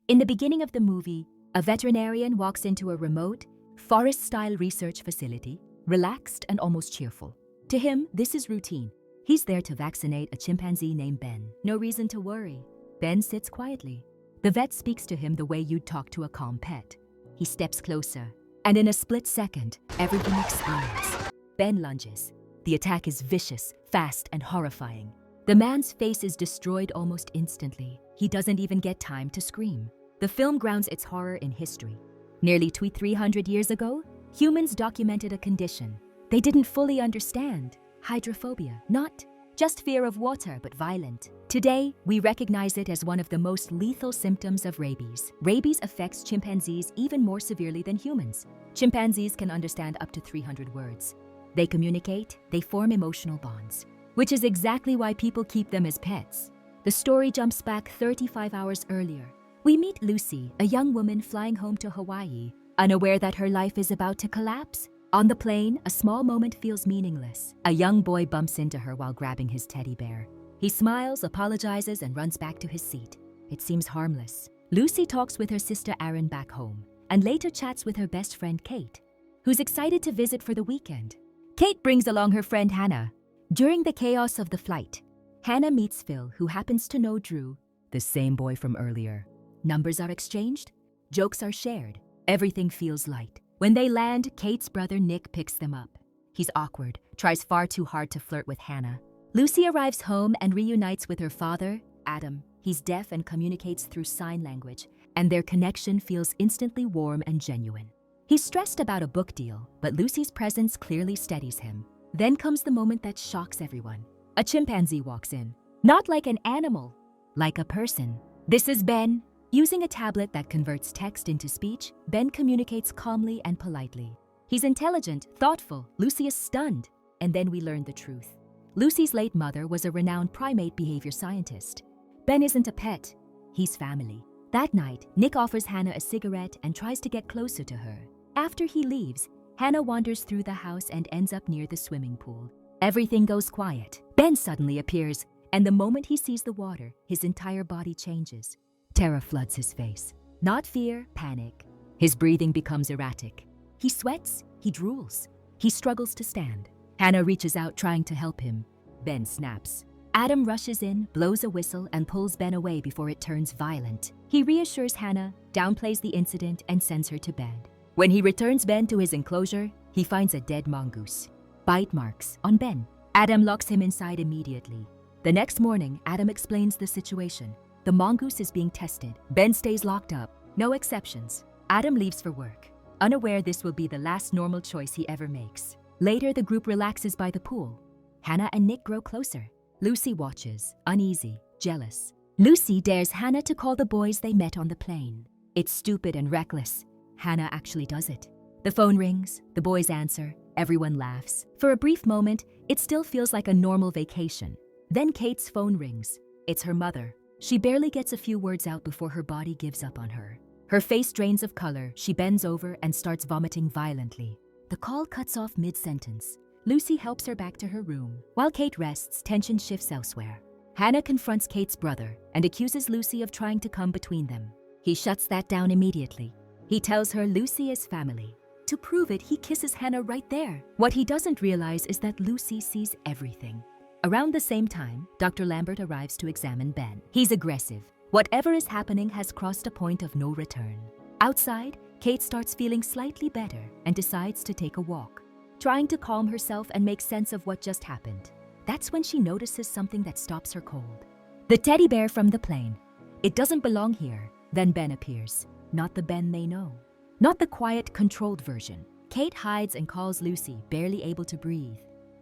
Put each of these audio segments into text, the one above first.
In the beginning of the movie, a veterinarian walks into a remote, forest-style research facility, relaxed and almost cheerful. To him, this is routine. He's there to vaccinate a chimpanzee named Ben. No reason to worry. Ben sits quietly. The vet speaks to him the way you'd talk to a calm pet. He steps closer, and in a split second, everything explodes. Ben lunges. The attack is vicious, fast, and horrifying. The man's face is destroyed almost instantly. He doesn't even get time to scream. The film grounds its horror in history. Nearly 300 years ago, humans documented a condition they didn't fully understand: hydrophobia, not just fear of water, but violent. Today, we recognize it as one of the most lethal symptoms of rabies. Rabies affects chimpanzees even more severely than humans. Chimpanzees can understand up to 300 words. They communicate, they form emotional bonds, which is exactly why people keep them as pets. The story jumps back 35 hours earlier. We meet Lucy, a young woman flying home to Hawaii, unaware that her life is about to collapse. On the plane, a small moment feels meaningless. A young boy bumps into her while grabbing his teddy bear. He smiles, apologizes, and runs back to his seat. It seems harmless. Lucy talks with her sister Erin back home, and later chats with her best friend Kate, who's excited to visit for the weekend. Kate brings along her friend Hannah. During the chaos of the flight, Hannah meets Phil, who happens to know Drew, the same boy from earlier. Numbers are exchanged, jokes are shared, everything feels light. When they land, Kate's brother Nick picks them up. He's awkward, tries far too hard to flirt with Hannah. Lucy arrives home and reunites with her father, Adam. He's deaf and communicates through sign language, and their connection feels instantly warm and genuine. He's stressed about a book deal, but Lucy's presence clearly steadies him. Then comes the moment that shocks everyone. A chimpanzee walks in, not like an animal, like a person. This is Ben. Using a tablet that converts text into speech, Ben communicates calmly and politely. He's intelligent, thoughtful. Lucy is stunned. And then we learn the truth. Lucy's late mother was a renowned primate behavior scientist. Ben isn't a pet, he's family. That night, Nick offers Hannah a cigarette and tries to get closer to her. After he leaves, Hannah wanders through the house and ends up near the swimming pool. Everything goes quiet. Ben suddenly appears, and the moment he sees the water, his entire body changes. Terror floods his face. Not fear, panic. His breathing becomes erratic. He sweats, he drools. He struggles to stand. Hannah reaches out trying to help him. Ben snaps. Adam rushes in, blows a whistle, and pulls Ben away before it turns violent. He reassures Hannah, downplays the incident, and sends her to bed. When he returns Ben to his enclosure, he finds a dead mongoose. Bite marks on Ben. Adam locks him inside immediately. The next morning, Adam explains the situation. The mongoose is being tested. Ben stays locked up. No exceptions. Adam leaves for work, unaware this will be the last normal choice he ever makes. Later, the group relaxes by the pool. Hannah and Nick grow closer. Lucy watches, uneasy, jealous. Lucy dares Hannah to call the boys they met on the plane. It's stupid and reckless. Hannah actually does it. The phone rings, the boys answer, everyone laughs. For a brief moment, it still feels like a normal vacation. Then Kate's phone rings. It's her mother. She barely gets a few words out before her body gives up on her. Her face drains of color, she bends over and starts vomiting violently. The call cuts off mid-sentence. Lucy helps her back to her room. While Kate rests, tension shifts elsewhere. Hannah confronts Kate's brother and accuses Lucy of trying to come between them. He shuts that down immediately. He tells her Lucy is family. To prove it, he kisses Hannah right there. What he doesn't realize is that Lucy sees everything. Around the same time, Dr. Lambert arrives to examine Ben. He's aggressive. Whatever is happening has crossed a point of no return. Outside, Kate starts feeling slightly better and decides to take a walk, trying to calm herself and make sense of what just happened. That's when she notices something that stops her cold. The teddy bear from the plane. It doesn't belong here. Then Ben appears. Not the Ben they know. Not the quiet, controlled version. Kate hides and calls Lucy, barely able to breathe.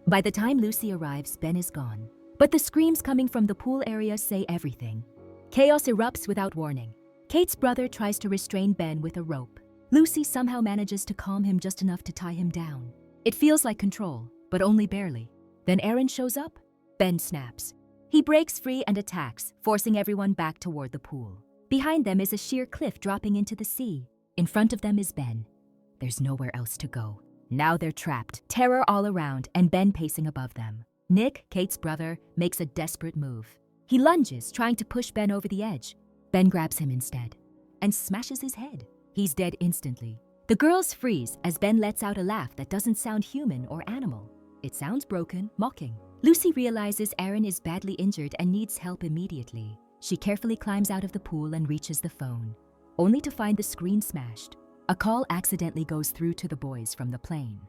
By the time Lucy arrives, Ben is gone. But the screams coming from the pool area say everything. Chaos erupts without warning. Kate's brother tries to restrain Ben with a rope. Lucy somehow manages to calm him just enough to tie him down. It feels like control, but only barely. Then Erin shows up. Ben snaps. He breaks free and attacks, forcing everyone back toward the pool. Behind them is a sheer cliff dropping into the sea. In front of them is Ben. There's nowhere else to go. Now they're trapped, terror all around, and Ben pacing above them. Nick, Kate's brother, makes a desperate move. He lunges, trying to push Ben over the edge. Ben grabs him instead. and smashes his head. He's dead instantly. The girls freeze as Ben lets out a laugh that doesn't sound human or animal. It sounds broken, mocking. Lucy realizes Aaron is badly injured and needs help immediately. She carefully climbs out of the pool and reaches the phone, only to find the screen smashed. A call accidentally goes through to the boys from the plane.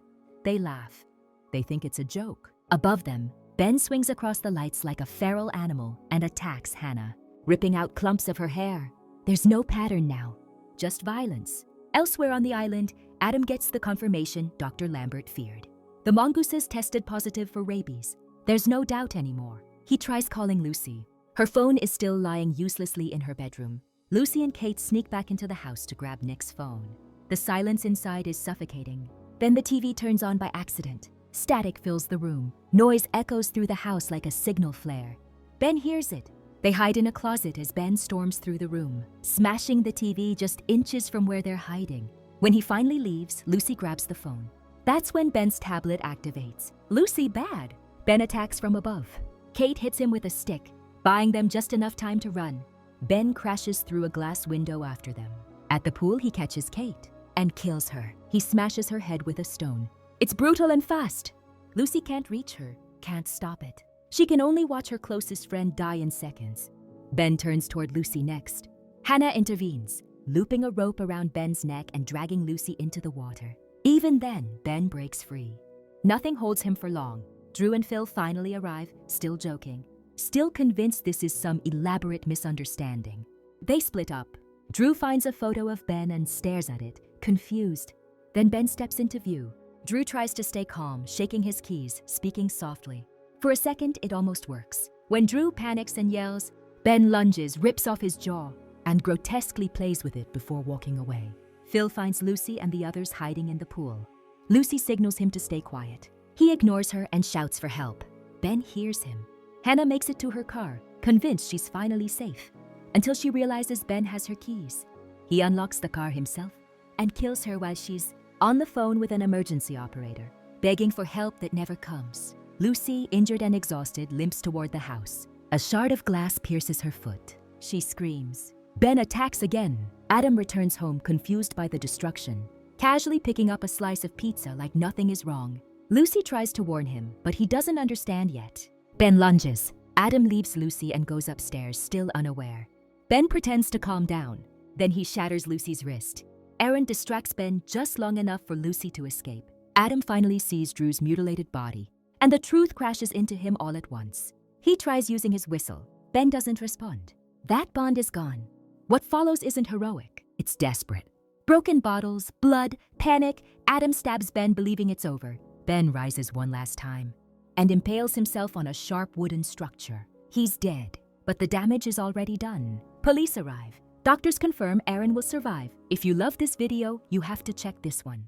They laugh. They think it's a joke. Above them, Ben swings across the lights like a feral animal and attacks Hannah, ripping out clumps of her hair. There's no pattern now, just violence. Elsewhere on the island, Adam gets the confirmation Dr. Lambert feared. The mongooses tested positive for rabies. There's no doubt anymore. He tries calling Lucy. Her phone is still lying uselessly in her bedroom. Lucy and Kate sneak back into the house to grab Nick's phone. The silence inside is suffocating. Then the TV turns on by accident. Static fills the room. Noise echoes through the house like a signal flare. Ben hears it. They hide in a closet as Ben storms through the room, smashing the TV just inches from where they're hiding. When he finally leaves, Lucy grabs the phone. That's when Ben's tablet activates. Lucy bad. Ben attacks from above. Kate hits him with a stick, buying them just enough time to run. Ben crashes through a glass window after them. At the pool, he catches Kate and kills her. He smashes her head with a stone. It's brutal and fast. Lucy can't reach her, can't stop it. She can only watch her closest friend die in seconds. Ben turns toward Lucy next. Hannah intervenes, looping a rope around Ben's neck and dragging Lucy into the water. Even then, Ben breaks free. Nothing holds him for long. Drew and Phil finally arrive, still joking, still convinced this is some elaborate misunderstanding. They split up. Drew finds a photo of Ben and stares at it, confused. Then Ben steps into view. Drew tries to stay calm, shaking his keys, speaking softly. For a second, it almost works. When Drew panics and yells, Ben lunges, rips off his jaw, and grotesquely plays with it before walking away. Phil finds Lucy and the others hiding in the pool. Lucy signals him to stay quiet. He ignores her and shouts for help. Ben hears him. Hannah makes it to her car, convinced she's finally safe, until she realizes Ben has her keys. He unlocks the car himself and kills her while she's on the phone with an emergency operator, begging for help that never comes. Lucy, injured and exhausted, limps toward the house. A shard of glass pierces her foot. She screams. Ben attacks again. Adam returns home confused by the destruction, casually picking up a slice of pizza like nothing is wrong. Lucy tries to warn him, but he doesn't understand yet. Ben lunges. Adam leaves Lucy and goes upstairs, still unaware. Ben pretends to calm down. Then he shatters Lucy's wrist. Aaron distracts Ben just long enough for Lucy to escape. Adam finally sees Drew's mutilated body, and the truth crashes into him all at once. He tries using his whistle. Ben doesn't respond. That bond is gone. What follows isn't heroic. It's desperate. Broken bottles, blood, panic. Adam stabs Ben, believing it's over. Ben rises one last time and impales himself on a sharp wooden structure. He's dead, but the damage is already done. Police arrive. Doctors confirm Aaron will survive. If you love this video, you have to check this one.